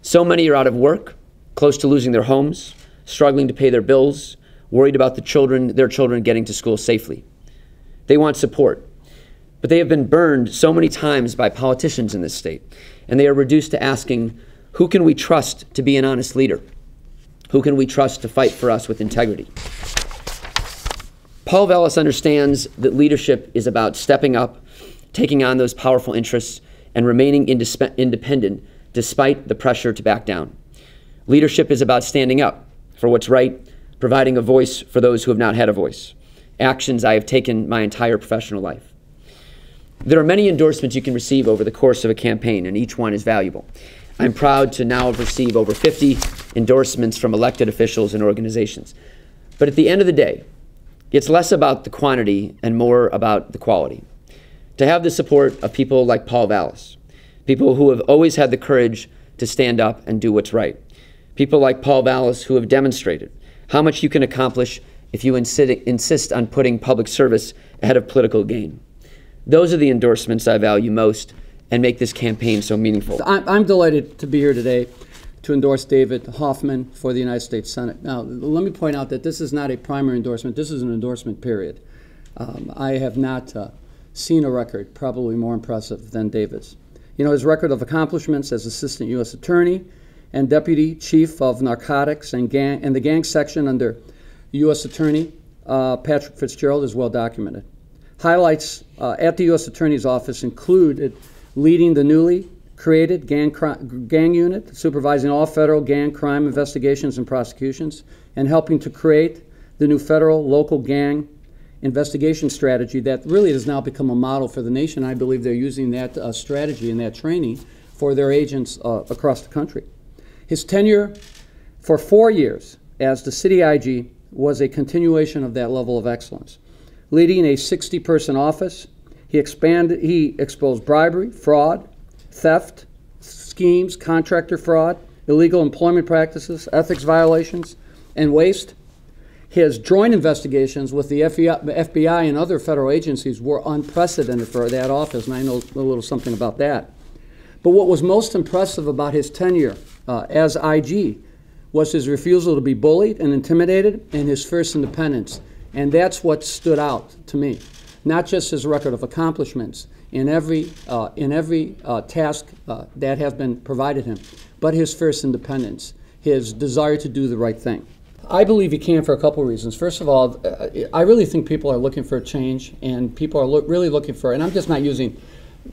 So many are out of work, close to losing their homes, struggling to pay their bills, worried about their children getting to school safely. They want support, but they have been burned so many times by politicians in this state, and they are reduced to asking, who can we trust to be an honest leader? Who can we trust to fight for us with integrity? Paul Vallas understands that leadership is about stepping up, taking on those powerful interests, and remaining independent despite the pressure to back down. Leadership is about standing up for what's right, providing a voice for those who have not had a voice. Actions I have taken my entire professional life. There are many endorsements you can receive over the course of a campaign, and each one is valuable. I'm proud to now receive over 50 endorsements from elected officials and organizations. But at the end of the day, it's less about the quantity and more about the quality. To have the support of people like Paul Vallas, people who have always had the courage to stand up and do what's right, people like Paul Vallas who have demonstrated how much you can accomplish if you insist on putting public service ahead of political gain. Those are the endorsements I value most and make this campaign so meaningful. I'm delighted to be here today to endorse David Hoffman for the United States Senate. Now, let me point out that this is not a primary endorsement. This is an endorsement, period. I have not seen a record probably more impressive than David's. You know, his record of accomplishments as Assistant U.S. Attorney and Deputy Chief of Narcotics and the gang section under U.S. Attorney Patrick Fitzgerald is well documented. Highlights at the U.S. Attorney's Office included leading the newly created gang unit, supervising all federal gang crime investigations and prosecutions, and helping to create the new federal local gang investigation strategy that really has now become a model for the nation. I believe they're using that strategy and that training for their agents across the country. His tenure for 4 years as the city IG was a continuation of that level of excellence. Leading a 60-person office, he exposed bribery, fraud, theft, schemes, contractor fraud, illegal employment practices, ethics violations, and waste. His joint investigations with the FBI and other federal agencies were unprecedented for that office, and I know a little something about that. But what was most impressive about his tenure as IG was his refusal to be bullied and intimidated and his fierce independence. And that's what stood out to me. Not just his record of accomplishments in every task that has been provided him, but his fierce independence, his desire to do the right thing. I believe he can for a couple of reasons. First of all, I really think people are looking for a change, and people are really looking for, and I'm just not using,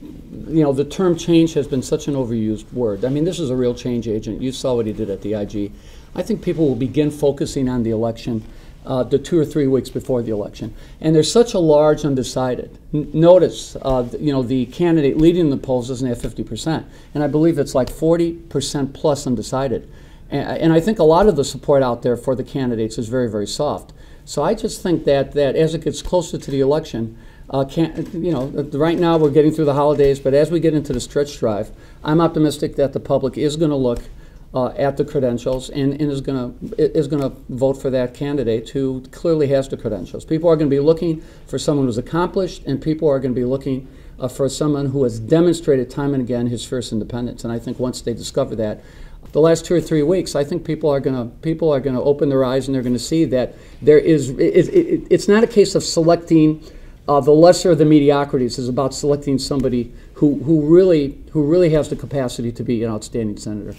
you know, the term change has been such an overused word. I mean, this is a real change agent. You saw what he did at the IG. I think people will begin focusing on the election the 2 or 3 weeks before the election. And there's such a large undecided. Notice, you know, the candidate leading the polls doesn't have 50%. And I believe it's like 40% plus undecided. And I think a lot of the support out there for the candidates is very, very soft. So I just think that as it gets closer to the election, you know, right now we're getting through the holidays, but as we get into the stretch drive, I'm optimistic that the public is going to look at the credentials and is going to vote for that candidate who clearly has the credentials. People are going to be looking for someone who's accomplished, and people are going to be looking for someone who has demonstrated time and again his fierce independence. And I think once they discover that, the last 2 or 3 weeks, I think people are going to open their eyes and they're going to see that there is. It's not a case of selecting the lesser of the mediocrities. It's about selecting somebody who really has the capacity to be an outstanding senator.